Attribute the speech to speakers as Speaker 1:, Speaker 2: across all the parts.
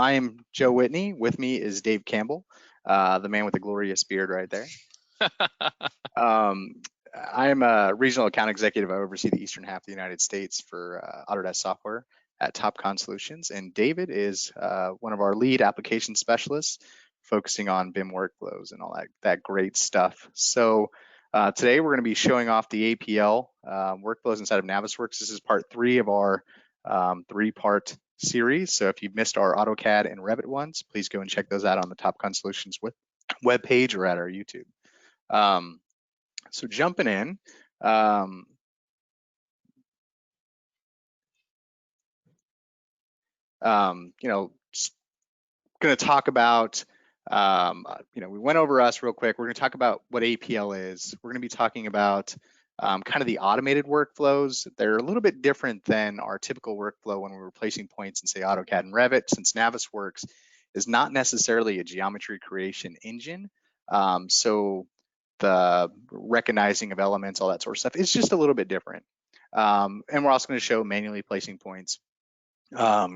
Speaker 1: I am Joe Whitney. With me is Dave Campbell, the man with the glorious beard right there. I am a regional account executive. I oversee the eastern half of the United States for Autodesk software at Topcon Solutions. And David is one of our lead application specialists focusing on BIM workflows and all that great stuff. So today we're going to be showing off the APL workflows inside of Navisworks. This is part 3 of our 3-part series. So if you've missed our AutoCAD and Revit ones, please go and check those out on the Topcon Solutions webpage or at our YouTube. So jumping in, just going to talk about, we went over us real quick. We're going to talk about what APL is. We're going to be talking about kind of the automated workflows. They're a little bit different than our typical workflow when we're replacing points in, say, AutoCAD and Revit, since Navisworks is not necessarily a geometry creation engine. So the recognizing of elements, all that sort of stuff, is just a little bit different. And we're also going to show manually placing points,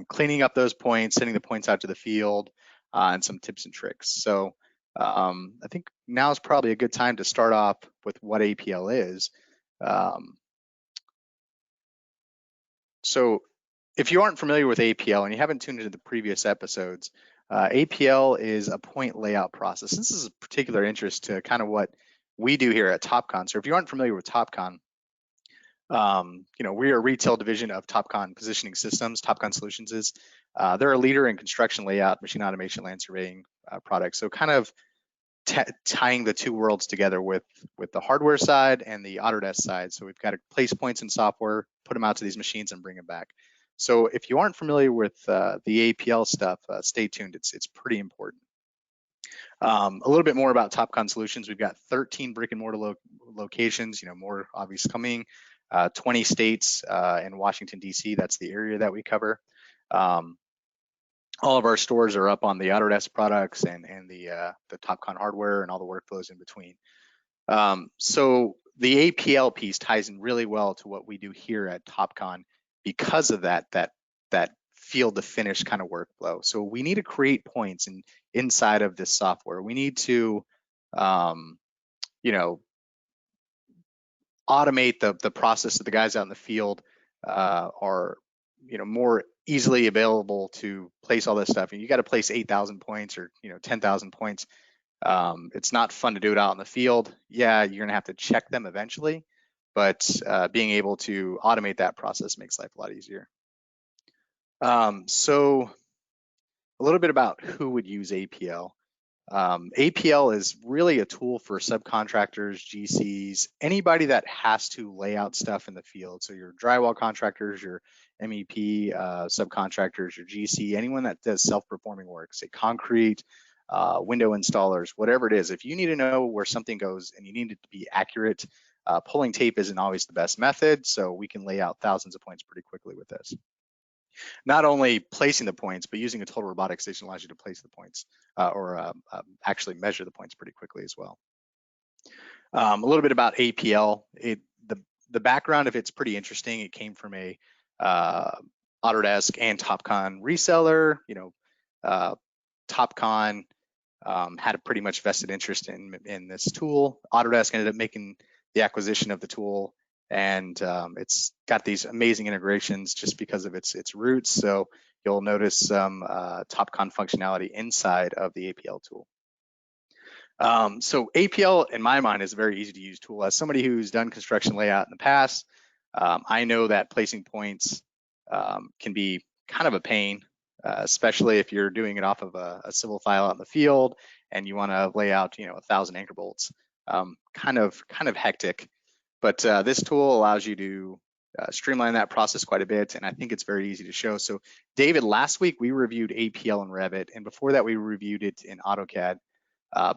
Speaker 1: cleaning up those points, sending the points out to the field, and some tips and tricks. So I think now is probably a good time to start off with what APL is. So if you aren't familiar with APL and you haven't tuned into the previous episodes, APL is a point layout process. This is of particular interest to kind of what we do here at Topcon. So if you aren't familiar with Topcon, we are a retail division of Topcon Positioning Systems. Topcon Solutions is. They're a leader in construction layout, machine automation, land surveying products. So kind of tying the two worlds together with the hardware side and the Autodesk side. So we've got to place points in software, put them out to these machines, and bring them back. So if you aren't familiar with the APL stuff, stay tuned. It's pretty important. A little bit more about Topcon Solutions. We've got 13 brick and mortar locations. More obvious coming. 20 states and Washington, D.C. That's the area that we cover. All of our stores are up on the Autodesk products and the Topcon hardware and all the workflows in between. So the APL piece ties in really well to what we do here at Topcon because of that field to finish kind of workflow. So we need to create points inside of this software. We need to, automate the process that the guys out in the field are, more easily available to place all this stuff. And you got to place 8,000 points or 10,000 points. It's not fun to do it out in the field. Yeah, you're gonna have to check them eventually, but being able to automate that process makes life a lot easier. So a little bit about who would use APL. APL is really a tool for subcontractors, GCs, anybody that has to lay out stuff in the field. So your drywall contractors, your MEP subcontractors, your GC, anyone that does self-performing work, say concrete, window installers, whatever it is. If you need to know where something goes and you need it to be accurate, pulling tape isn't always the best method. So we can lay out thousands of points pretty quickly with this. Not only placing the points, but using a total robotic station allows you to place the points or actually measure the points pretty quickly as well. A little bit about APL. The background of it's pretty interesting. It came from a Autodesk and Topcon reseller. Topcon had a pretty much vested interest in this tool. Autodesk ended up making the acquisition of the tool, and it's got these amazing integrations just because of its roots. So you'll notice some Topcon functionality inside of the APL tool. So APL, in my mind, is a very easy to use tool. As somebody who's done construction layout in the past, I know that placing points can be kind of a pain, especially if you're doing it off of a civil file out in the field and you want to lay out, 1,000 anchor bolts. Kind of hectic. But this tool allows you to streamline that process quite a bit, and I think it's very easy to show. So David, last week we reviewed APL in Revit, and before that we reviewed it in AutoCAD.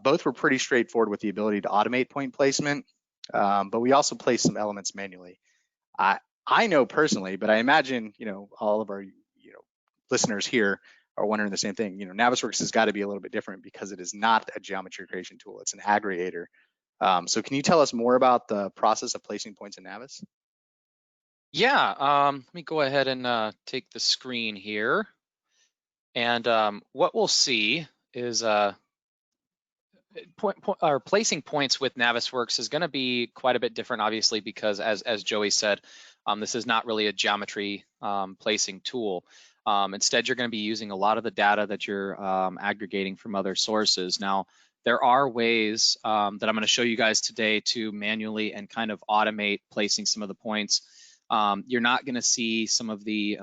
Speaker 1: Both were pretty straightforward with the ability to automate point placement, but we also place some elements manually. I know personally, but I imagine all of our listeners here are wondering the same thing. Navisworks has got to be a little bit different because it is not a geometry creation tool; it's an aggregator. So can you tell us more about the process of placing points in Navis?
Speaker 2: Yeah, let me go ahead and take the screen here. And what we'll see is placing points with Navisworks is going to be quite a bit different, obviously, because as Joey said, this is not really a geometry placing tool. Instead, you're going to be using a lot of the data that you're aggregating from other sources. Now, there are ways that I'm going to show you guys today to manually and kind of automate placing some of the points. You're not going to see some of the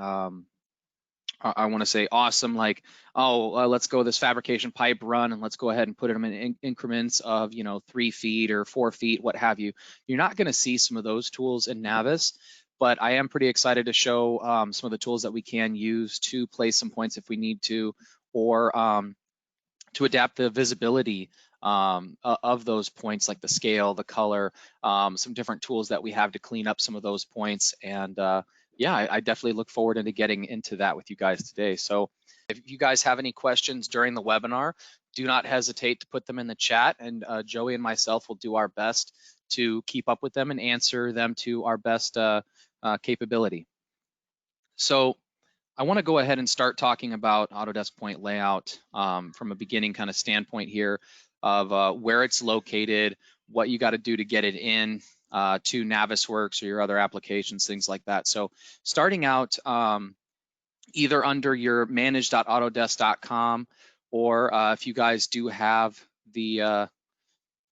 Speaker 2: I want to say awesome, like, oh, let's go this fabrication pipe run and let's go ahead and put them in increments of, 3 feet or 4 feet, what have you. You're not going to see some of those tools in Navis, but I am pretty excited to show some of the tools that we can use to place some points if we need to, or to adapt the visibility of those points, like the scale, the color, some different tools that we have to clean up some of those points. And yeah, I definitely look forward into getting into that with you guys today. So if you guys have any questions during the webinar, do not hesitate to put them in the chat, and Joey and myself will do our best to keep up with them and answer them to our best capability. So I want to go ahead and start talking about Autodesk Point Layout from a beginning kind of standpoint here of where it's located, what you got to do to get it in to Navisworks or your other applications, things like that. So starting out either under your manage.autodesk.com, or if you guys do have the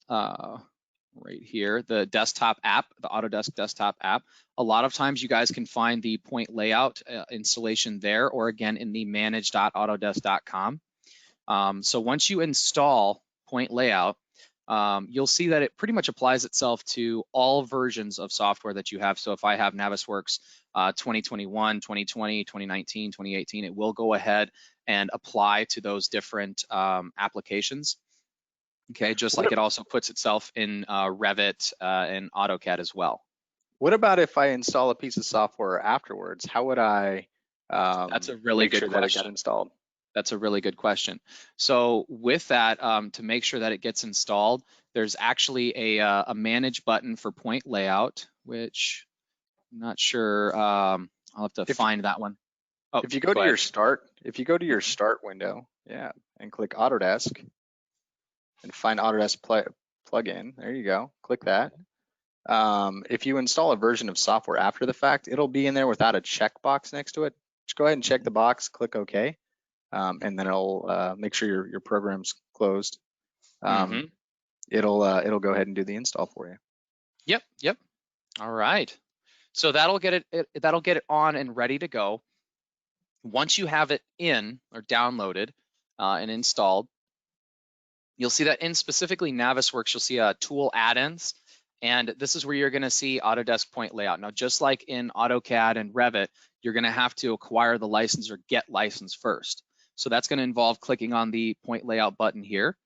Speaker 2: right here, the desktop app, the Autodesk desktop app, a lot of times you guys can find the point layout installation there, or again in the manage.autodesk.com. So once you install point layout, you'll see that it pretty much applies itself to all versions of software that you have. So if I have Navisworks 2021, 2020, 2019, 2018, it will go ahead and apply to those different applications. Okay, just like it also puts itself in Revit and AutoCAD as well.
Speaker 1: What about if I install a piece of software afterwards? How would I
Speaker 2: That's a really good question.
Speaker 1: That it got installed?
Speaker 2: That's a really good question. So with that, to make sure that it gets installed, there's actually a manage button for point layout, which I'm not sure. I'll have to find that one. Oh,
Speaker 1: if you go to your start, window, yeah, and click Autodesk and find Autodesk plugin, there you go. Click that. If you install a version of software after the fact, it'll be in there without a checkbox next to it. Just go ahead and check the box, click OK, and then it'll make sure your program's closed. It'll go ahead and do the install for you.
Speaker 2: Yep. All right. So that'll get it on and ready to go. Once you have it in or downloaded and installed, you'll see that in specifically Navisworks, you'll see tool add-ins. And this is where you're going to see Autodesk Point Layout. Now, just like in AutoCAD and Revit, you're going to have to acquire the license or get license first. So that's going to involve clicking on the Point Layout button here.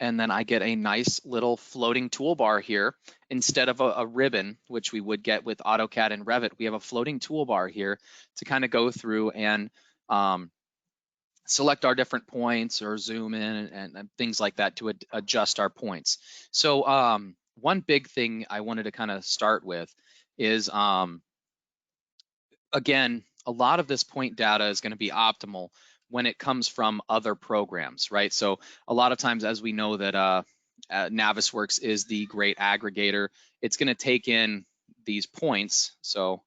Speaker 2: And then I get a nice little floating toolbar here. Instead of a ribbon, which we would get with AutoCAD and Revit, we have a floating toolbar here to kind of go through and select our different points or zoom in and things like that to adjust our points. So one big thing I wanted to kind of start with is, again, a lot of this point data is going to be optimal when it comes from other programs, right? So a lot of times, as we know that Navisworks is the great aggregator, it's going to take in these points. So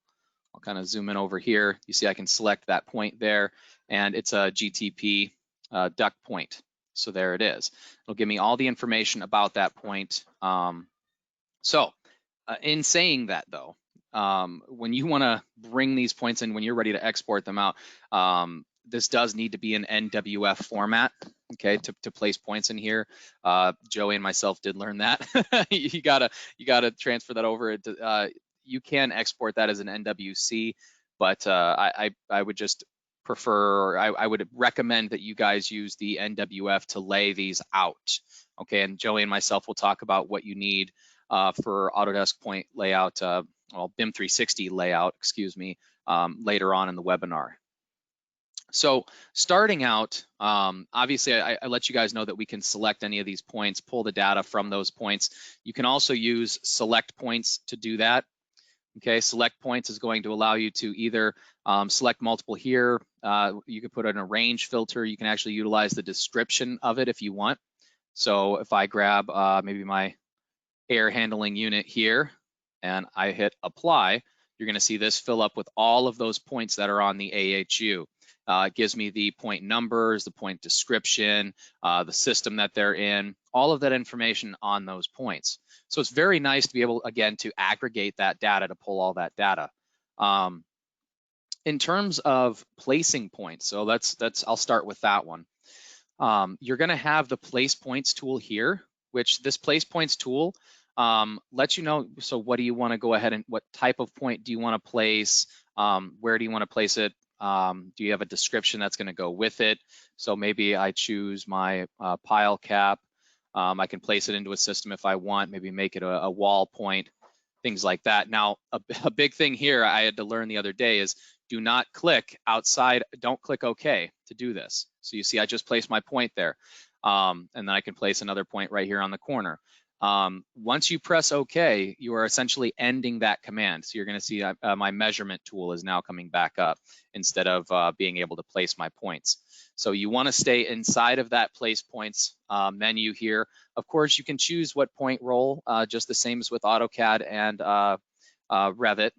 Speaker 2: I'll kind of zoom in over here. You see I can select that point there, and it's a GTP duct point. So there it is. It'll give me all the information about that point. In saying that though, when you want to bring these points in, when you're ready to export them out, this does need to be an NWF format, okay, to place points in here. Joey and myself did learn that. you gotta transfer that over. You can export that as an NWC, but I would just prefer, or I would recommend that you guys use the NWF to lay these out, okay? And Joey and myself will talk about what you need for Autodesk Point Layout, well, BIM 360 layout, excuse me, later on in the webinar. So starting out, obviously I let you guys know that we can select any of these points, pull the data from those points. You can also use select points to do that. Okay, select points is going to allow you to either select multiple here. You can put in a range filter. You can actually utilize the description of it if you want. So if I grab maybe my air handling unit here and I hit apply, you're going to see this fill up with all of those points that are on the AHU. It gives me the point numbers, the point description, the system that they're in, all of that information on those points. So it's very nice to be able, again, to aggregate that data, to pull all that data. In terms of placing points, so I'll start with that one. You're going to have the place points tool here, which this place points tool lets you know, so what do you want to go ahead and what type of point do you want to place? Where do you want to place it? Do you have a description that's going to go with it? So maybe I choose my pile cap. I can place it into a system if I want, maybe make it a wall point, things like that. Now, a big thing here I had to learn the other day is do not click outside, don't click OK to do this. So you see I just placed my point there. And then I can place another point right here on the corner. Once you press OK, you are essentially ending that command. So you're going to see my measurement tool is now coming back up instead of being able to place my points. So you want to stay inside of that place points menu here. Of course, you can choose what point roll, just the same as with AutoCAD and Revit.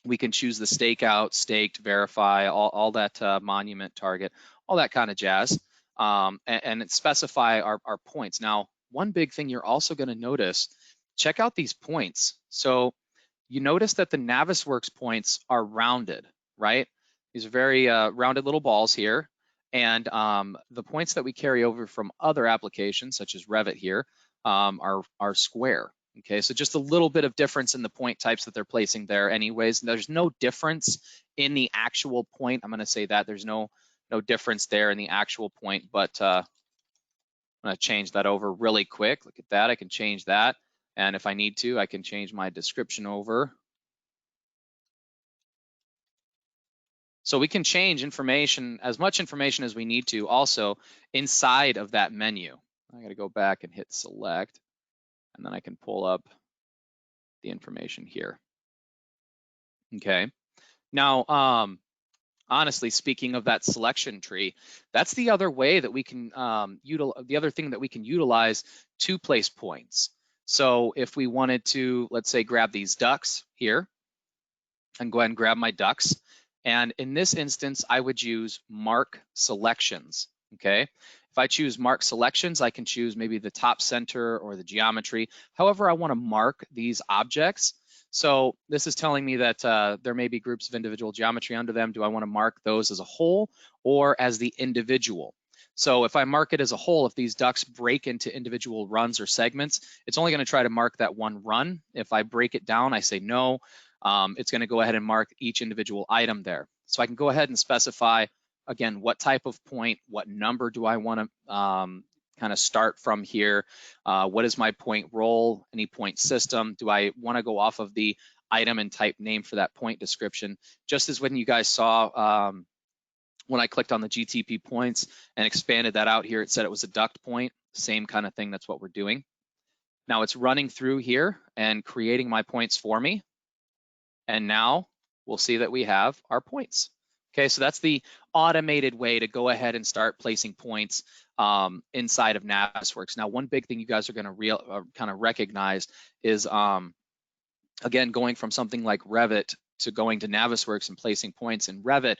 Speaker 2: We can choose the stakeout, staked, verify, all that monument target, all that kind of jazz, and specify our points. Now, one big thing you're also going to notice, check out these points. So you notice that the Navisworks points are rounded, right? These are very rounded little balls here. And the points that we carry over from other applications, such as Revit here, are square. Okay, so just a little bit of difference in the point types that they're placing there anyways. There's no difference in the actual point. I'm going to say that there's no difference there in the actual point, but I'm going to change that over really quick. Look at that. I can change that. And if I need to, I can change my description over. So we can change information, as much information as we need to, also inside of that menu. I got to go back and hit select, and then I can pull up the information here. Okay. Now, honestly, speaking of that selection tree, that's the other way that we can the other thing that we can utilize to place points. So if we wanted to, let's say, grab these ducks here and go ahead and grab my ducks. And in this instance, I would use mark selections, okay? If I choose mark selections, I can choose maybe the top center or the geometry, however I want to mark these objects. So this is telling me that there may be groups of individual geometry under them. Do I want to mark those as a whole or as the individual? So if I mark it as a whole, if these ducts break into individual runs or segments, it's only going to try to mark that one run. If I break it down, I say no. It's going to go ahead and mark each individual item there. So I can go ahead and specify, again, what type of point, what number do I want to kind of start from here? What is my point role, any point system? Do I want to go off of the item and type name for that point description? Just as when you guys saw when I clicked on the GTP points and expanded that out here, it said it was a duct point, same kind of thing, that's what we're doing. Now it's running through here and creating my points for me. And now we'll see that we have our points. Okay, so that's the automated way to go ahead and start placing points inside of Navisworks. Now, one big thing you guys are going to kind of recognize is, again, going from something like Revit to going to Navisworks and placing points in Revit.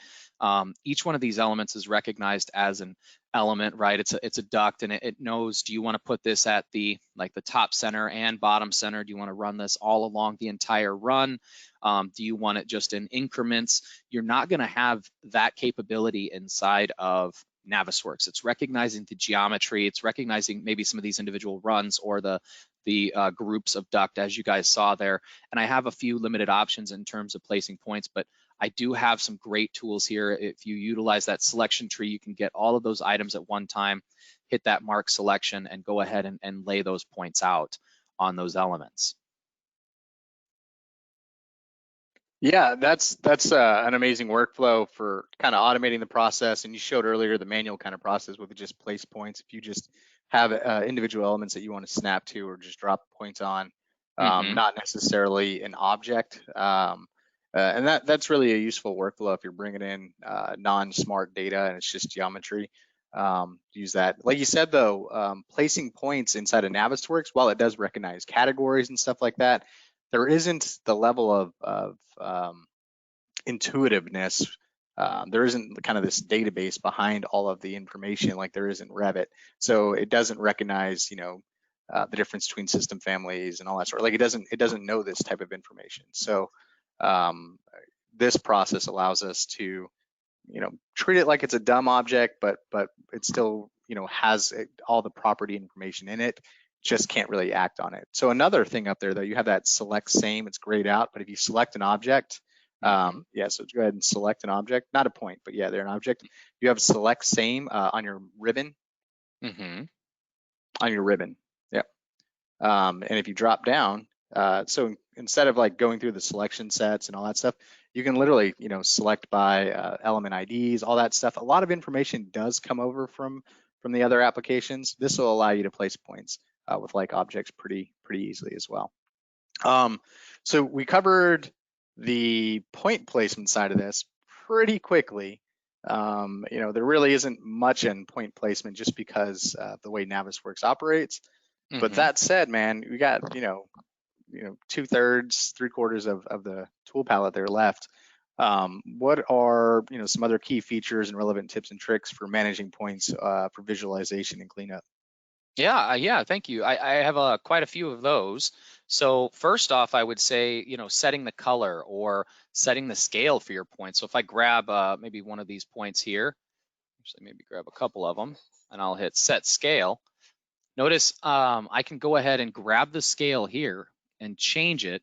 Speaker 2: Each one of these elements is recognized as an element, right? It's a duct, and it knows, do you want to put this at the top center and bottom center? Do you want to run this all along the entire run? Do you want it just in increments? You're not going to have that capability inside of Navisworks. It's recognizing the geometry. It's recognizing maybe some of these individual runs or the groups of duct, as you guys saw there. And I have a few limited options in terms of placing points, but I do have some great tools here. If you utilize that selection tree, you can get all of those items at one time, hit that mark selection, and go ahead and lay those points out on those elements.
Speaker 1: Yeah, that's an amazing workflow for kind of automating the process. And you showed earlier the manual kind of process with just place points. If you just have individual elements that you want to snap to or just drop points on, not necessarily an object. And that's really a useful workflow if you're bringing in non-smart data and it's just geometry. Use that. Like you said, though, placing points inside of Navisworks, while it does recognize categories and stuff like that, there isn't the level of intuitiveness. There isn't kind of this database behind all of the information like there is in Revit. So it doesn't recognize, the difference between system families and all that sort of, like it doesn't know this type of information. So this process allows us to, treat it like it's a dumb object, but it still, has all the property information in it, just can't really act on it. So another thing up there, though, you have that select same, it's grayed out, but if you select an object, yeah, so go ahead and select an object, not a point, but yeah, they're an object. You have select same on your ribbon. On your ribbon, yeah. And if you drop down, so instead of like going through the selection sets and all that stuff, you can literally, select by element IDs, all that stuff. A lot of information does come over from the other applications. This will allow you to place points with like objects pretty easily as well. So we covered the point placement side of this pretty quickly. There really isn't much in point placement just because of the way Navisworks operates. But that said, man, we got, 2/3, 3/4 of the tool palette there left. What are, some other key features and relevant tips and tricks for managing points for visualization and cleanup?
Speaker 2: Yeah, thank you. I have quite a few of those. So first off, I would say, setting the color or setting the scale for your points. So if I grab maybe one of these points here, actually maybe grab a couple of them, and I'll hit set scale. Notice I can go ahead and grab the scale here and change it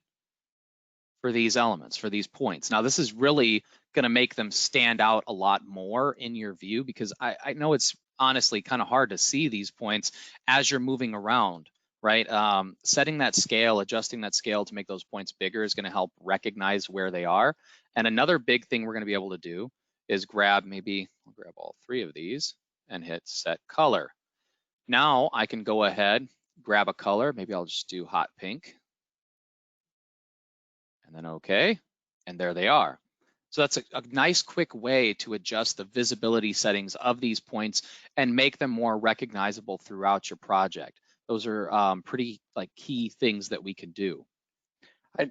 Speaker 2: for these elements, for these points. Now this is really going to make them stand out a lot more in your view, because I know it's honestly kind of hard to see these points as you're moving around, right? Setting that scale, adjusting that scale to make those points bigger is going to help recognize where they are. And another big thing we're going to be able to do is grab, maybe I'll grab all 3 of these and hit set color. Now I can go ahead, grab a color, maybe I'll just do hot pink, and then okay, and there they are. So that's a nice quick way to adjust the visibility settings of these points and make them more recognizable throughout your project. Those are pretty like key things that we can do.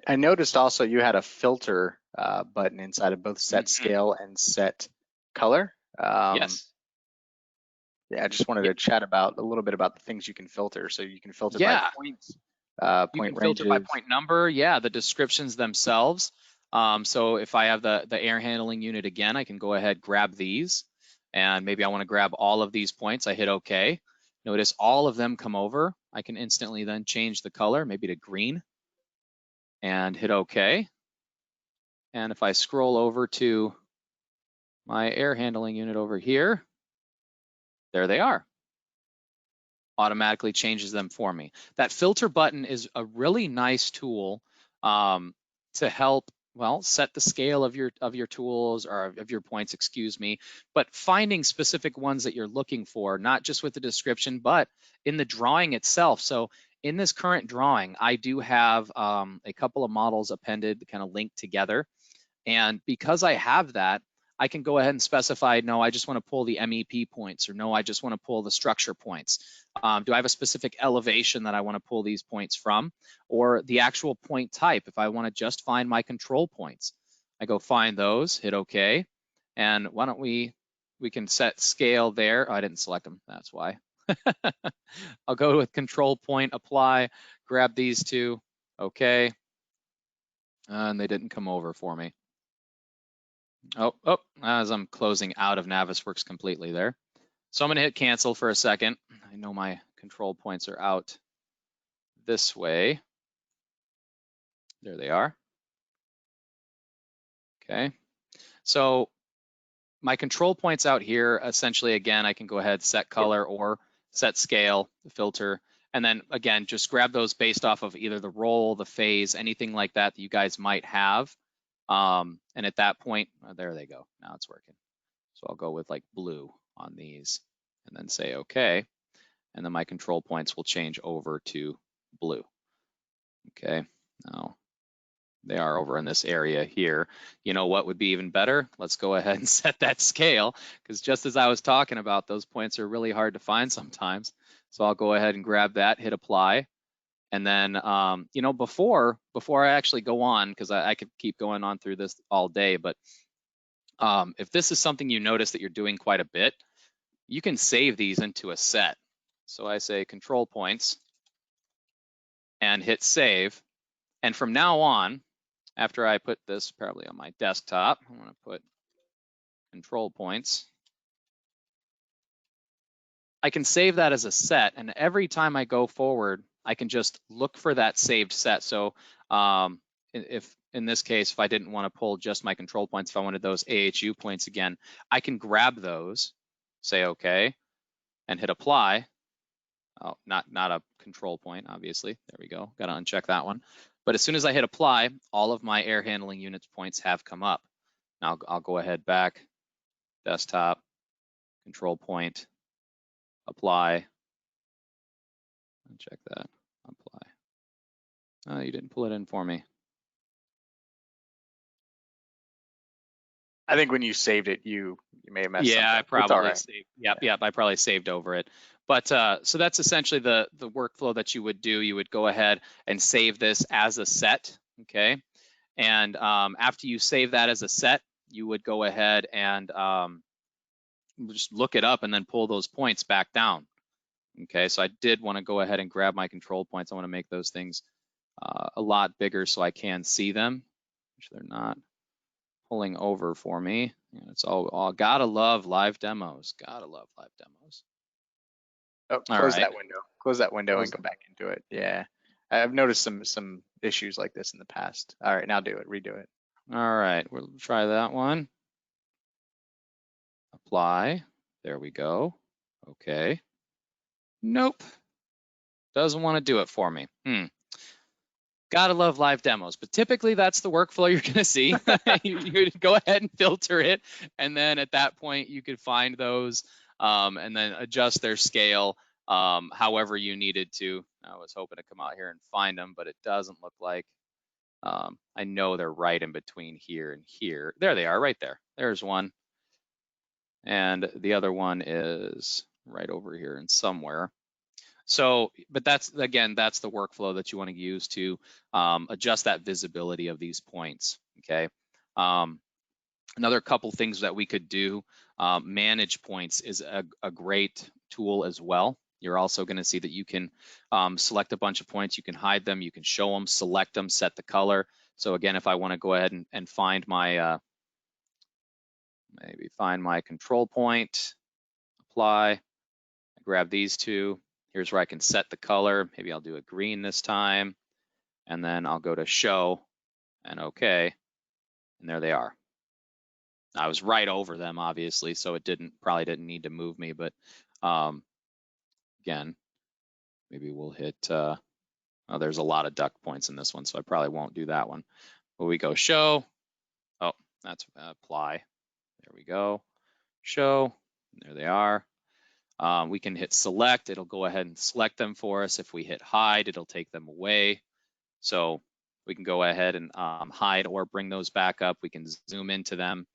Speaker 1: I noticed also you had a filter button inside of both set scale and set color.
Speaker 2: Yes.
Speaker 1: Yeah, I just wanted to chat a little bit about the things you can filter. So you can filter by points, point ranges.
Speaker 2: Filter by point number, the descriptions themselves. So if I have the air handling unit again, I can go ahead, grab these, and maybe I want to grab all of these points. I hit OK. Notice all of them come over. I can instantly then change the color, maybe to green, and hit OK. And if I scroll over to my air handling unit over here, there they are. Automatically changes them for me. That filter button is a really nice tool to help, well, set the scale of your tools, or of your points, excuse me, but finding specific ones that you're looking for, not just with the description, but in the drawing itself. So in this current drawing, I do have a couple of models appended, kind of linked together. And because I have that, I can go ahead and specify, no, I just want to pull the MEP points, or no, I just want to pull the structure points. Do I have a specific elevation that I want to pull these points from, or the actual point type if I want to just find my control points? I go find those, hit OK, and why don't we can set scale there. Oh, I didn't select them, that's why. I'll go with control point, apply, grab these 2, OK, and they didn't come over for me. Oh, as I'm closing out of Navisworks completely there. So I'm going to hit cancel for a second. I know my control points are out this way. There they are. Okay. So my control points out here, essentially, again, I can go ahead, set color or set scale, filter, and then again, just grab those based off of either the role, the phase, anything like that that you guys might have. And at that point, there they go. Now it's working. So I'll go with like blue on these and then say okay. And then my control points will change over to blue. Okay, now they are over in this area here. You know what would be even better? Let's go ahead and set that scale, because just as I was talking about, those points are really hard to find sometimes. So I'll go ahead and grab that, hit apply. And then, you know, before I actually go on, because I could keep going on through this all day, but if this is something you notice that you're doing quite a bit, you can save these into a set. So I say control points and hit save. And from now on, after I put this probably on my desktop, I'm going to put control points. I can save that as a set, and every time I go forward, I can just look for that saved set. So if in this case, if I didn't want to pull just my control points, if I wanted those AHU points again, I can grab those, say okay, and hit apply. Oh, not a control point, obviously. There we go. Got to uncheck that one. But as soon as I hit apply, all of my air handling units points have come up. Now I'll go ahead back, desktop, control point, apply. Check that, apply. Oh, you didn't pull it in for me.
Speaker 1: I think when you saved it, you may have messed
Speaker 2: Yeah, I
Speaker 1: something up.
Speaker 2: probably saved. Yep, I probably saved over it. But so that's essentially the workflow that you would do. You would go ahead and save this as a set, okay? And after you save that as a set, you would go ahead and just look it up and then pull those points back down. Okay, so I did want to go ahead and grab my control points. I want to make those things a lot bigger so I can see them, which they're not pulling over for me. It's all gotta love live demos. Gotta love live demos.
Speaker 1: Oh, close that window. Close that window and go back into it. Yeah, I've noticed some issues like this in the past. All right, now do it. Redo it.
Speaker 2: All right, we'll try that one. Apply. There we go. Okay. Nope. Doesn't want to do it for me. Gotta love live demos, but typically that's the workflow you're gonna see. You go ahead and filter it, and then at that point you could find those and then adjust their scale however you needed to. I was hoping to come out here and find them, but it doesn't look like. I know they're right in between here and here. There they are, right there. There's one. And the other one is right over here and somewhere. So, but that's, again, that's the workflow that you want to use to adjust that visibility of these points, okay? Another couple things that we could do, manage points is a great tool as well. You're also going to see that you can select a bunch of points, you can hide them, you can show them, select them, set the color. So again, if I want to go ahead and find my, maybe find my control point, apply, grab these two. Here's where I can set the color. Maybe I'll do a green this time. And then I'll go to show and okay. And there they are. I was right over them, obviously, so it probably didn't need to move me. But again, maybe we'll hit, oh, there's a lot of duck points in this one, so I probably won't do that one. But we go show. Oh, that's apply. There we go. Show. There they are. We can hit select. It'll go ahead and select them for us. If we hit hide, it'll take them away. So we can go ahead and hide or bring those back up. We can zoom into them.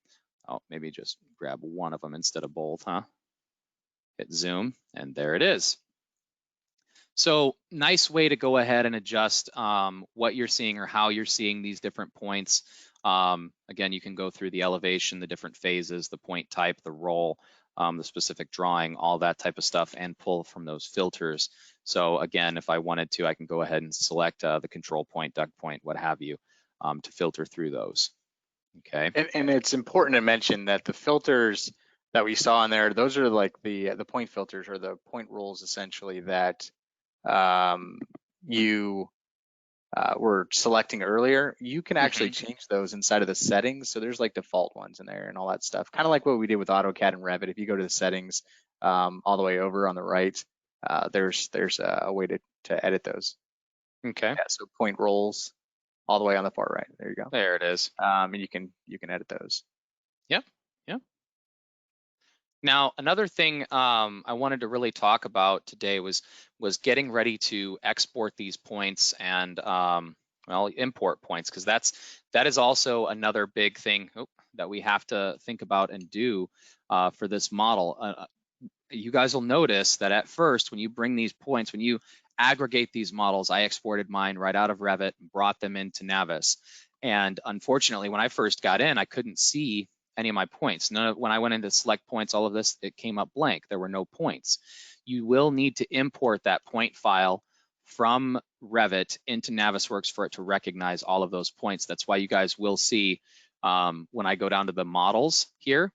Speaker 2: Oh, maybe just grab one of them instead of both, huh? Hit zoom, and there it is. So nice way to go ahead and adjust what you're seeing or how you're seeing these different points. Again, you can go through the elevation, the different phases, the point type, the roll, the specific drawing, all that type of stuff, and pull from those filters. So again, if I wanted to, I can go ahead and select the control point, duck point, what have you, to filter through those. Okay.
Speaker 1: And it's important to mention that the filters that we saw in there, those are like the point filters or the point rules essentially that you were selecting earlier. You can actually change those inside of the settings. So there's like default ones in there and all that stuff. Kind of like what we did with AutoCAD and Revit. If you go to the settings all the way over on the right, there's a way to edit those.
Speaker 2: Okay.
Speaker 1: Yeah, so point rolls all the way on the far right. There you go.
Speaker 2: There it is.
Speaker 1: And you can edit those.
Speaker 2: Yep. Yep. Now, another thing I wanted to really talk about today was getting ready to export these points and well, import points, because that is also another big thing that we have to think about and do for this model. You guys will notice that at first, when you bring these points, when you aggregate these models, I exported mine right out of Revit and brought them into Navis. And unfortunately, when I first got in, I couldn't see any of my points. When I went into select points, all of this, it came up blank. There were no points. You will need to import that point file from Revit into Navisworks for it to recognize all of those points. That's why you guys will see when I go down to the models here,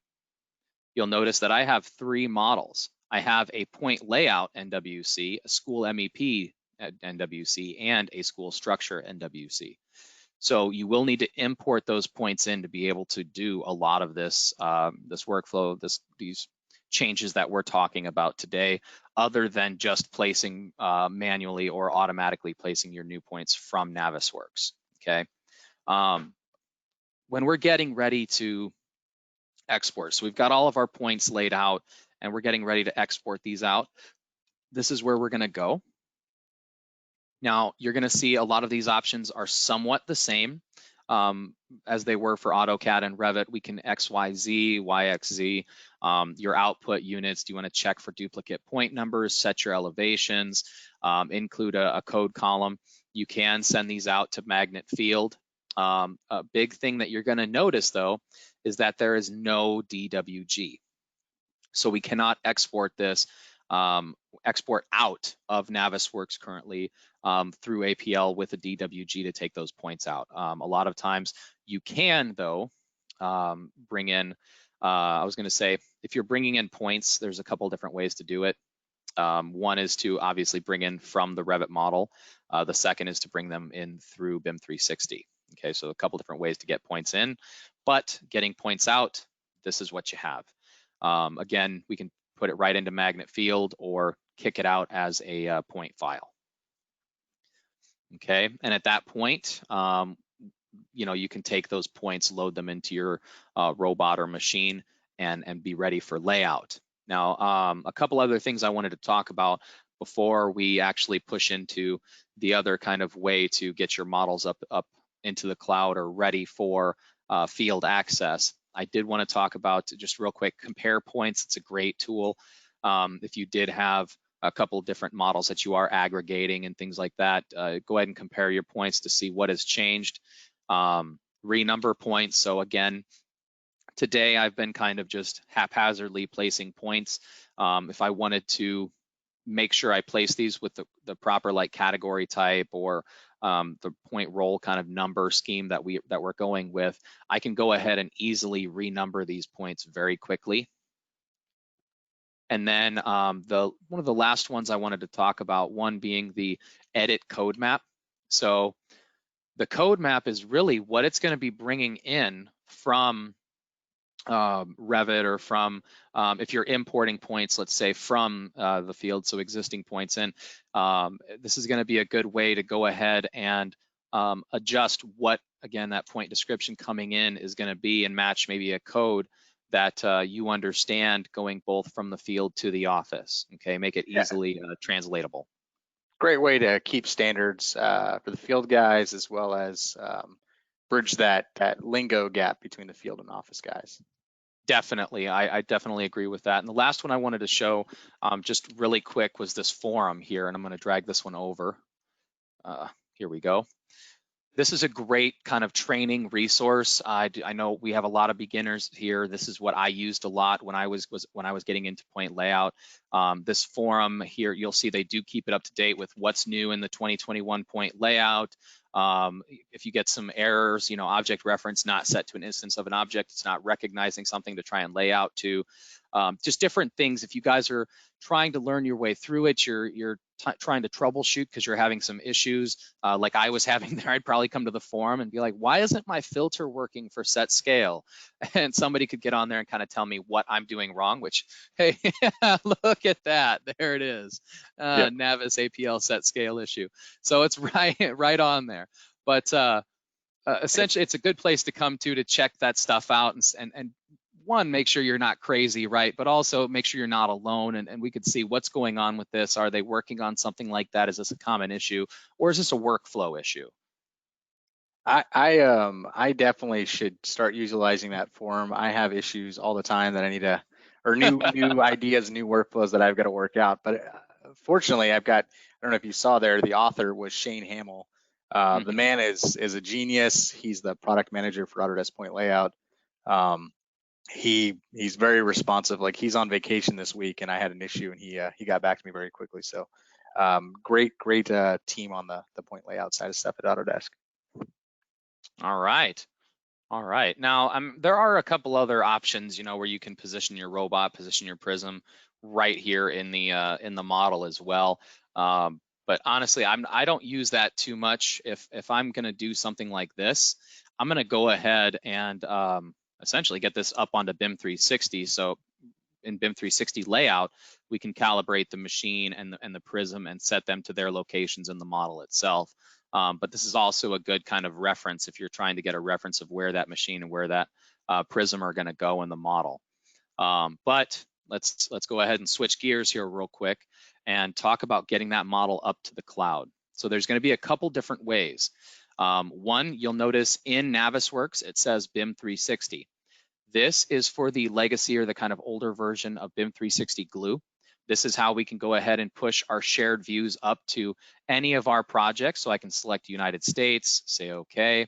Speaker 2: you'll notice that I have 3 models. I have a point layout NWC, a school MEP NWC, and a school structure NWC. So you will need to import those points in to be able to do a lot of this this workflow, these changes that we're talking about today, other than just placing manually or automatically placing your new points from Navisworks. Okay. When we're getting ready to export, so we've got all of our points laid out and we're getting ready to export these out, this is where we're going to go. Now, you're going to see a lot of these options are somewhat the same as they were for AutoCAD and Revit. We can XYZ, YXZ, your output units. Do you want to check for duplicate point numbers, set your elevations, include a code column? You can send these out to magnet field. A big thing that you're going to notice, though, is that there is no DWG. So we cannot export this, export out of Navisworks currently through APL with a DWG to take those points out. A lot of times you can, though, bring in, I was going to say, if you're bringing in points, there's a couple different ways to do it. One is to obviously bring in from the Revit model. The second is to bring them in through BIM 360. Okay, so a couple different ways to get points in, but getting points out, this is what you have. Again, we can put it right into magnet field or kick it out as a point file. Okay, and at that point, you know, you can take those points, load them into your robot or machine, and be ready for layout. Now, a couple other things I wanted to talk about before we actually push into the other kind of way to get your models up into the cloud or ready for field access. I did want to talk about, just real quick, compare points. It's a great tool. If you did have a couple different models that you are aggregating and things like that, go ahead and compare your points to see what has changed. Renumber points. So again, today I've been kind of just haphazardly placing points. If I wanted to make sure I place these with the proper like category type or the point roll kind of number scheme that we're going with, I can go ahead and easily renumber these points very quickly. And then one of the last ones I wanted to talk about, one being the edit code map. So the code map is really what it's going to be bringing in from Revit or from, if you're importing points, let's say from the field, so existing points in, this is going to be a good way to go ahead and adjust what, again, that point description coming in is going to be and match maybe a code that you understand going both from the field to the office. Okay, make it easily translatable.
Speaker 1: Great way to keep standards for the field guys, as well as bridge that lingo gap between the field and office guys.
Speaker 2: Definitely, I definitely agree with that. And the last one I wanted to show just really quick was this forum here, and I'm going to drag this one over. Here we go. This is a great kind of training resource. I know we have a lot of beginners here. This is what I used a lot when I was getting into point layout. This forum here, you'll see they do keep it up to date with what's new in the 2021 point layout. If you get some errors, you know, object reference not set to an instance of an object, it's not recognizing something to try and lay out to. Just different things. If you guys are trying to learn your way through it, you're trying to troubleshoot because you're having some issues like I was having there, I'd probably come to the forum and be like, why isn't my filter working for set scale? And somebody could get on there and kind of tell me what I'm doing wrong, which, hey, look at that. There it is. Yep. Navis APL set scale issue. So it's right on there. But essentially, it's a good place to come to check that stuff out and one, make sure you're not crazy, right? But also make sure you're not alone, and we could see what's going on with this. Are they working on something like that? Is this a common issue, or is this a workflow issue?
Speaker 1: I definitely should start utilizing that forum. I have issues all the time that I need to, or new ideas, new workflows that I've got to work out. But fortunately, I've got, I don't know if you saw there, the author was Shane Hamill. The man is a genius. He's the product manager for Autodesk Point Layout. He's very responsive. Like, he's on vacation this week, and I had an issue, and he got back to me very quickly. So great team on the point layout side of stuff at Autodesk.
Speaker 2: All right. All right. Now, there are a couple other options, where you can position your robot, position your prism right here in the model as well. But honestly, I don't use that too much. If I'm going to do something like this, I'm going to go ahead and essentially get this up onto BIM 360. So in BIM 360 layout, we can calibrate the machine and the prism and set them to their locations in the model itself. But this is also a good kind of reference if you're trying to get a reference of where that machine and where that prism are going to go in the model. But let's go ahead and switch gears here real quick and talk about getting that model up to the cloud. So there's going to be a couple different ways. One, you'll notice in Navisworks, it says BIM 360. This is for the legacy or the kind of older version of BIM 360 Glue. This is how we can go ahead and push our shared views up to any of our projects. So I can select United States, say okay.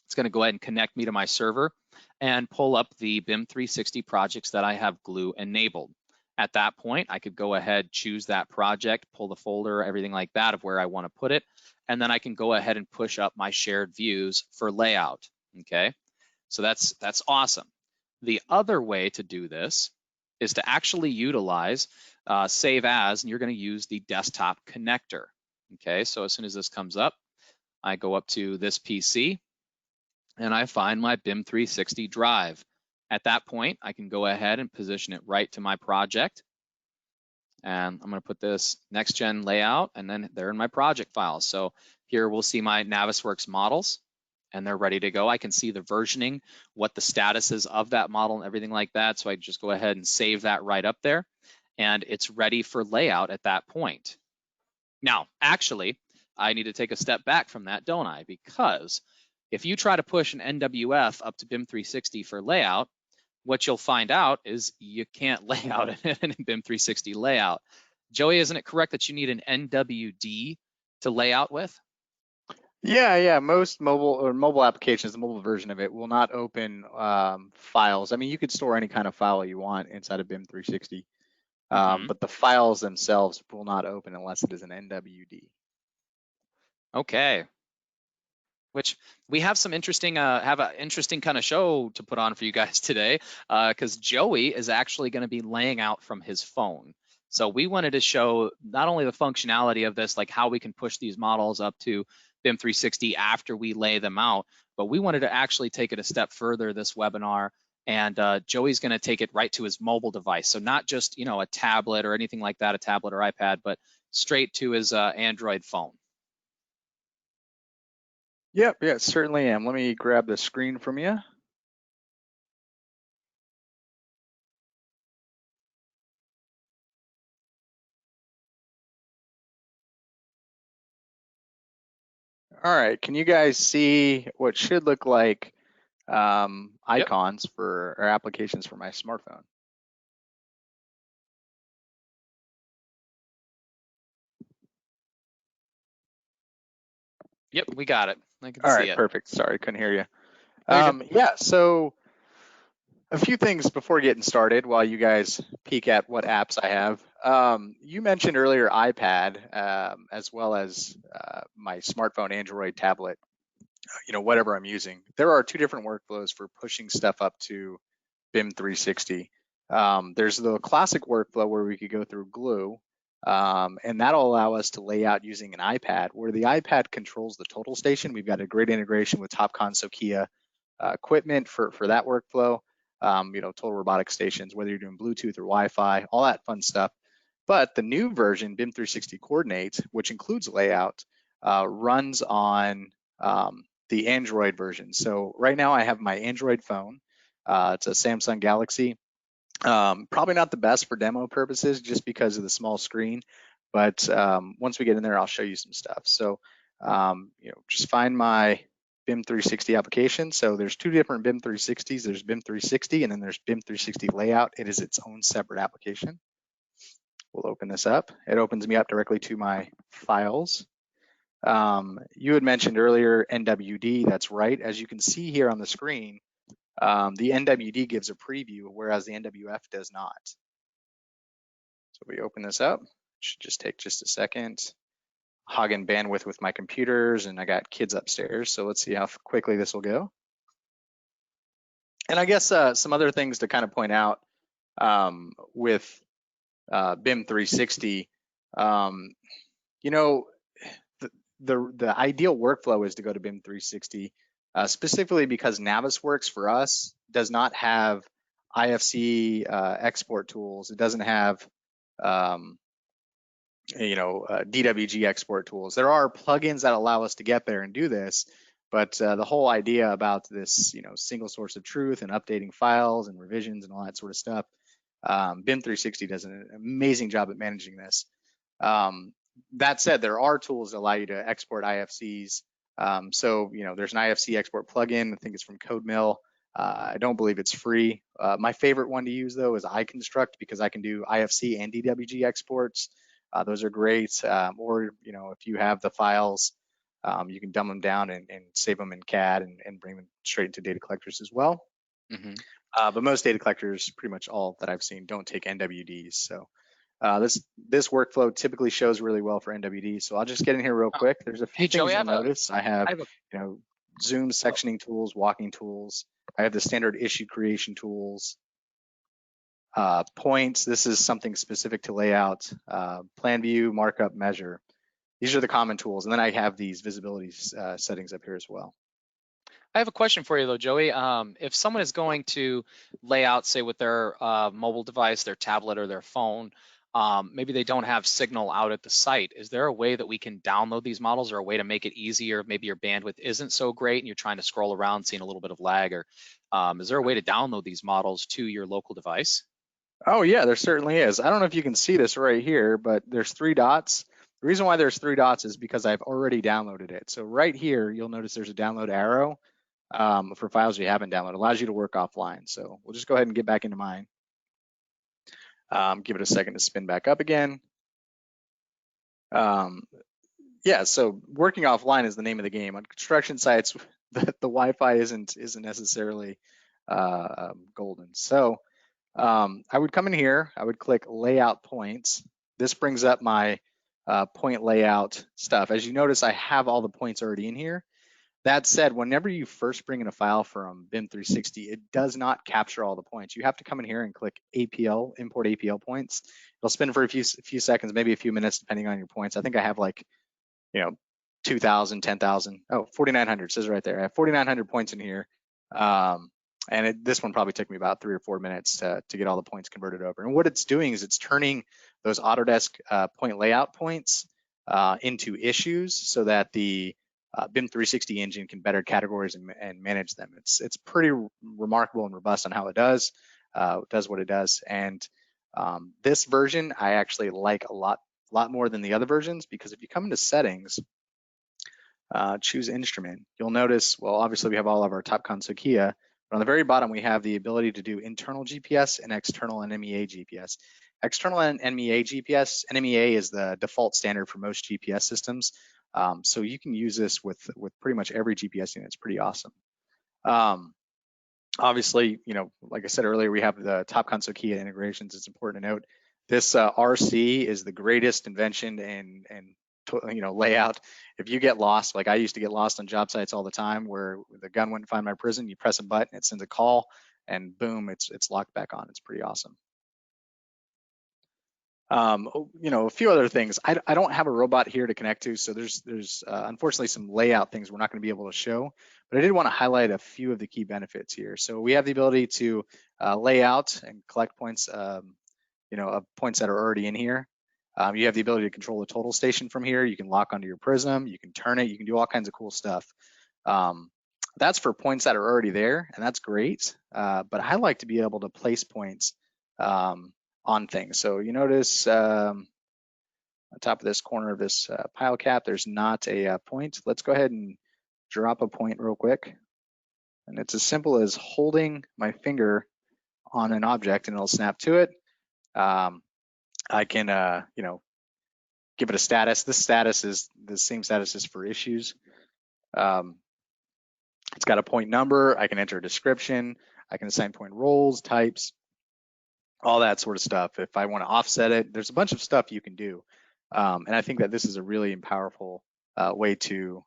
Speaker 2: It's going to go ahead and connect me to my server and pull up the BIM 360 projects that I have Glue enabled. At that point, I could go ahead, choose that project, pull the folder, everything like that of where I want to put it, and then I can go ahead and push up my shared views for layout, okay? So that's awesome. The other way to do this is to actually utilize save as, and you're going to use the desktop connector. Okay, so as soon as this comes up, I go up to this PC and I find my BIM 360 drive. At that point, I can go ahead and position it right to my project. And I'm going to put this next gen layout, and then they're in my project files. So here we'll see my Navisworks models, and they're ready to go. I can see the versioning, what the status is of that model and everything like that. So I just go ahead and save that right up there, and it's ready for layout at that point. Now, actually, I need to take a step back from that, don't I? Because if you try to push an NWF up to BIM 360 for layout, what you'll find out is you can't lay out in BIM 360 layout. Joey, isn't it correct that you need an NWD to lay out with?
Speaker 1: Yeah. Most mobile applications, the mobile version of it will not open files. I mean, you could store any kind of file you want inside of BIM 360, but the files themselves will not open unless it is an NWD.
Speaker 2: Okay. Which we have some interesting, have an interesting kind of show to put on for you guys today, because Joey is actually going to be laying out from his phone. So we wanted to show not only the functionality of this, like how we can push these models up to BIM 360 after we lay them out, but we wanted to actually take it a step further this webinar, and Joey's going to take it right to his mobile device. So not just, a tablet or anything like that, a tablet or iPad, but straight to his Android phone.
Speaker 1: Yep, yeah, certainly am. Let me grab the screen from you. All right, can you guys see what should look like icons for or applications for my smartphone?
Speaker 2: Yep, we got it. I can
Speaker 1: All
Speaker 2: see
Speaker 1: right,
Speaker 2: it.
Speaker 1: perfect. Sorry, couldn't hear you.
Speaker 2: You
Speaker 1: Yeah, so a few things before getting started while you guys peek at what apps I have. You mentioned earlier iPad, as well as my smartphone, Android tablet, whatever I'm using. There are two different workflows for pushing stuff up to BIM 360. There's the classic workflow where we could go through Glue, and that'll allow us to lay out using an iPad, where the iPad controls the total station. We've got a great integration with Topcon Solutions equipment for that workflow. Total robotic stations, whether you're doing Bluetooth or Wi-Fi, all that fun stuff. But the new version, BIM 360 Coordinate, which includes layout, runs on the Android version. So right now I have my Android phone. It's a Samsung Galaxy. Probably not the best for demo purposes just because of the small screen, but once we get in there, I'll show you some stuff. So, just find my BIM 360 application. So there's two different BIM 360s. There's BIM 360 and then there's BIM 360 Layout. It is its own separate application. We'll open this up. It opens me up directly to my files. You had mentioned earlier NWD. That's right. As you can see here on the screen, the NWD gives a preview, whereas the NWF does not. So we open this up. It should just take just a second. Hogging bandwidth with my computers, and I got kids upstairs, so let's see how quickly this will go. And I guess some other things to kind of point out with BIM 360, the ideal workflow is to go to BIM 360, specifically because Navisworks for us does not have IFC export tools. It doesn't have DWG export tools. There are plugins that allow us to get there and do this, but the whole idea about this, single source of truth and updating files and revisions and all that sort of stuff, BIM 360 does an amazing job at managing this. That said, there are tools that allow you to export IFCs. So there's an IFC export plugin. I think it's from CodeMill. I don't believe it's free. My favorite one to use though is iConstruct, because I can do IFC and DWG exports. Those are great. Or if you have the files, you can dumb them down and save them in CAD and bring them straight into data collectors as well. Mm-hmm. But most data collectors, pretty much all that I've seen, don't take NWDs. So this workflow typically shows really well for NWDs. So I'll just get in here real quick. There's a few things you'll notice. I have zoom sectioning tools, walking tools. I have the standard issue creation tools. Points, this is something specific to layout. Plan view, markup, measure. These are the common tools. And then I have these visibility settings up here as well.
Speaker 2: I have a question for you though, Joey. If someone is going to lay out, say with their mobile device, their tablet or their phone, maybe they don't have signal out at the site. Is there a way that we can download these models, or a way to make it easier? Maybe your bandwidth isn't so great and you're trying to scroll around, seeing a little bit of lag, or is there a way to download these models to your local device?
Speaker 1: Oh yeah, there certainly is. I don't know if you can see this right here, but there's 3 dots. The reason why there's 3 dots is because I've already downloaded it. So right here, you'll notice there's a download arrow for files you haven't downloaded. It allows you to work offline. So we'll just go ahead and get back into mine. Give it a second to spin back up again. Yeah, so working offline is the name of the game. On construction sites, the Wi-Fi isn't necessarily golden. So I would come in here, I would click layout points. This brings up my point layout stuff. As you notice, I have all the points already in here. That said, whenever you first bring in a file from BIM 360, it does not capture all the points. You have to come in here and click APL, import APL points. It'll spin for a few seconds, maybe a few minutes, depending on your points. I think I have 2,000, 10,000, 4,900 says right there. I have 4,900 points in here. And this one probably took me about 3 or 4 minutes to get all the points converted over. And what it's doing is it's turning those Autodesk point layout points into issues so that the BIM 360 engine can better categorize and manage them. It's pretty remarkable and robust on how it does what it does. And this version I actually like a lot more than the other versions, because if you come into settings, choose instrument, you'll notice, well, obviously we have all of our Topcon Solutions, but on the very bottom we have the ability to do internal GPS and external NMEA GPS. External NMEA GPS, NMEA is the default standard for most GPS systems. So you can use this with pretty much every GPS unit. It's pretty awesome. Obviously, like I said earlier, we have the Topcon Solutions integrations. It's important to note this RC is the greatest invention in layout. If you get lost, like I used to get lost on job sites all the time, where the gun wouldn't find my prison, you press a button, it sends a call, and boom, it's locked back on. It's pretty awesome. A few other things. I don't have a robot here to connect to, so there's unfortunately some layout things we're not going to be able to show, but I did want to highlight a few of the key benefits here. So we have the ability to lay out and collect points, of points that are already in here. You have the ability to control the total station from here. You can lock onto your prism, you can turn it, you can do all kinds of cool stuff. That's for points that are already there, and that's great. But I like to be able to place points on things. So you notice on top of this corner of this pile cap, there's not a point. Let's go ahead and drop a point real quick. And it's as simple as holding my finger on an object and it'll snap to it. I can, give it a status. This status is the same status as for issues. It's got a point number. I can enter a description. I can assign point roles, types, all that sort of stuff. If I want to offset it, there's a bunch of stuff you can do. And I think that this is a really powerful way to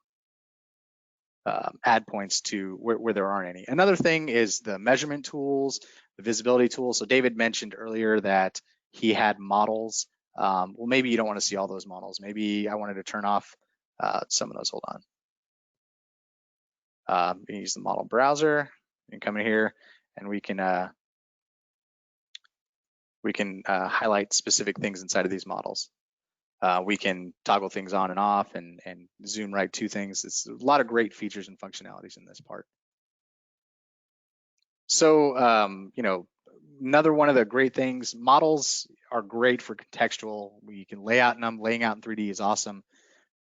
Speaker 1: add points to where there aren't any. Another thing is the measurement tools, the visibility tools. So David mentioned earlier that he had models. Well, maybe you don't want to see all those models. Maybe I wanted to turn off some of those. Hold on. You can use the model browser. You can come in here and we can highlight specific things inside of these models. We can toggle things on and off and zoom right to things. It's a lot of great features and functionalities in this part. So, another one of the great things, models are great for contextual. We can lay out them. Laying out in 3D is awesome.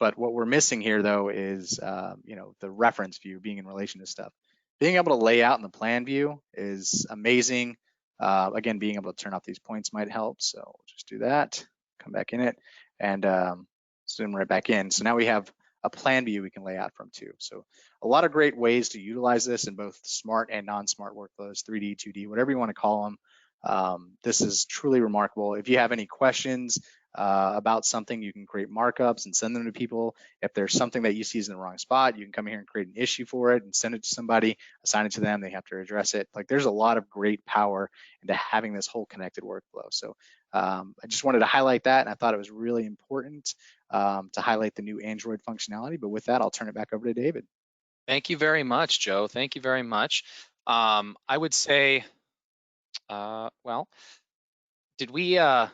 Speaker 1: But what we're missing here, though, is the reference view being in relation to stuff. Being able to lay out in the plan view is amazing. Again, being able to turn off these points might help. So we'll just do that. Come back in it and zoom right back in. So now we have a plan view we can lay out from too. So a lot of great ways to utilize this in both smart and non-smart workflows, 3D, 2D, whatever you want to call them. This is truly remarkable. If you have any questions about something, you can create markups and send them to people. If there's something that you see is in the wrong spot, you can come here and create an issue for it and send it to somebody, assign it to them, they have to address it. Like, there's a lot of great power into having this whole connected workflow. So I just wanted to highlight that, and I thought it was really important to highlight the new Android functionality. But with that, I'll turn it back over to David.
Speaker 2: Thank you very much, Joe. Thank you very much. I would say, well, did we, sorry,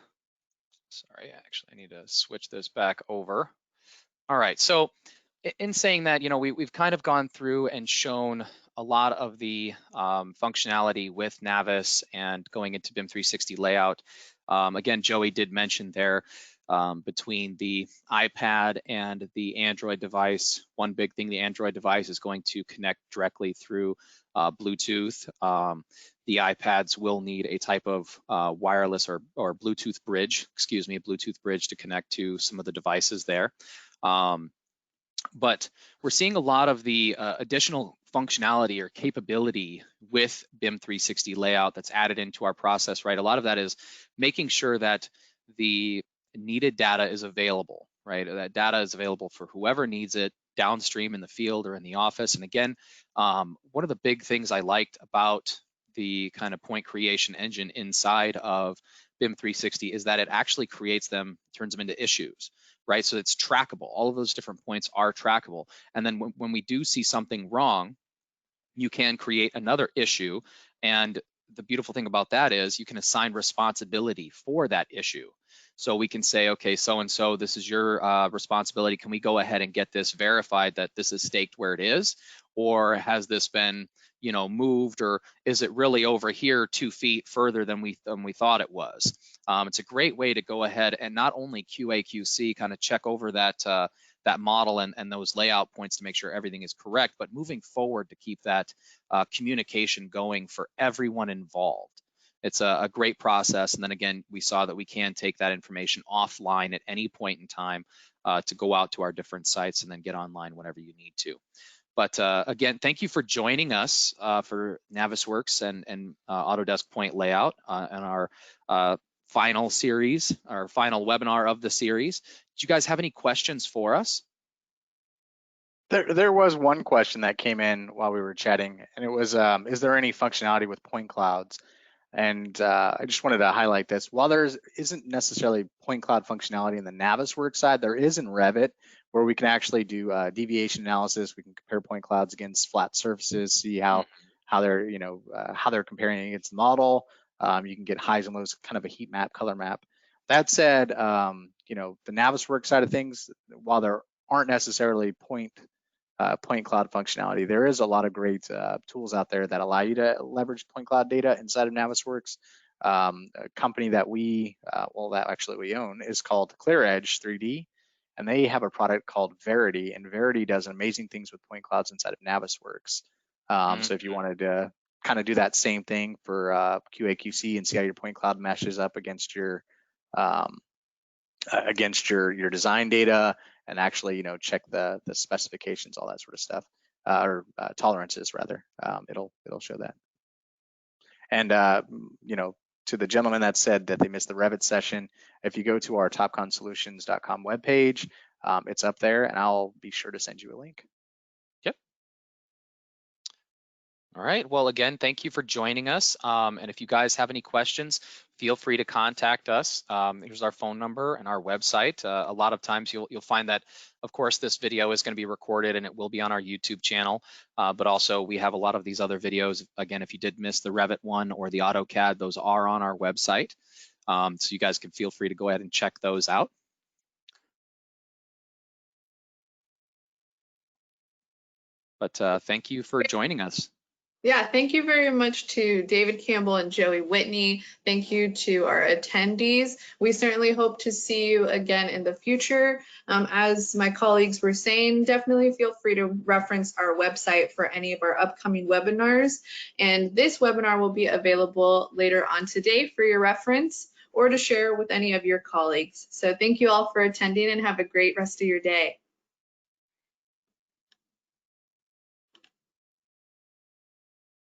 Speaker 2: actually, I need to switch this back over. All right, so in saying that, we've kind of gone through and shown a lot of the functionality with Navis and going into BIM 360 layout. Again, Joey did mention there between the iPad and the Android device, one big thing, the Android device is going to connect directly through Bluetooth. The iPads will need a type of wireless or Bluetooth bridge, Bluetooth bridge to connect to some of the devices there. But we're seeing a lot of the additional functionality or capability with BIM 360 layout that's added into our process, right? A lot of that is making sure that the needed data is available, right? That data is available for whoever needs it downstream in the field or in the office. And again, one of the big things I liked about the kind of point creation engine inside of BIM 360 is that it actually creates them, turns them into issues, right? So it's trackable. All of those different points are trackable. And then when we do see something wrong, you can create another issue. And the beautiful thing about that is you can assign responsibility for that issue. So we can say, okay, so-and-so, this is your responsibility. Can we go ahead and get this verified that this is staked where it is? Or has this been, moved, or is it really over here 2 feet further than we thought it was? It's a great way to go ahead and not only QA/QC kind of check over that model and those layout points to make sure everything is correct, but moving forward to keep that communication going for everyone involved. It's a great process. And then again, we saw that we can take that information offline at any point in time to go out to our different sites and then get online whenever you need to. But again, thank you for joining us for Navisworks and Autodesk Point Layout and our final series, our final webinar of the series. Did you guys have any questions for us?
Speaker 1: There was one question that came in while we were chatting, and it was, is there any functionality with point clouds? And I just wanted to highlight this. While there isn't necessarily point cloud functionality in the Navisworks side, there is in Revit, where we can actually do deviation analysis. We can compare point clouds against flat surfaces, see how they're how they're comparing against the model. You can get highs and lows, kind of a heat map, color map. That said, the Navisworks side of things, while there aren't necessarily point point cloud functionality. There is a lot of great tools out there that allow you to leverage point cloud data inside of Navisworks. A company that we own is called ClearEdge 3D, and they have a product called Verity, and Verity does amazing things with point clouds inside of Navisworks. So if you wanted to kind of do that same thing for QA/QC and see how your point cloud meshes up against your design data, and actually, check the specifications, all that sort of stuff, or tolerances rather. It'll show that. And to the gentleman that said that they missed the Revit session, if you go to our topconsolutions.com webpage, it's up there, and I'll be sure to send you a link.
Speaker 2: Yep. All right. Well, again, thank you for joining us. And if you guys have any questions, feel free to contact us. Here's our phone number and our website. A lot of times you'll find that, of course, this video is going to be recorded and it will be on our YouTube channel. But also we have a lot of these other videos. Again, if you did miss the Revit one or the AutoCAD, those are on our website. So you guys can feel free to go ahead and check those out. But thank you for joining us.
Speaker 3: Yeah, thank you very much to David Campbell and Joey Whitney. Thank you to our attendees. We certainly hope to see you again in the future. As my colleagues were saying, definitely feel free to reference our website for any of our upcoming webinars. And this webinar will be available later on today for your reference or to share with any of your colleagues. So thank you all for attending and have a great rest of your day.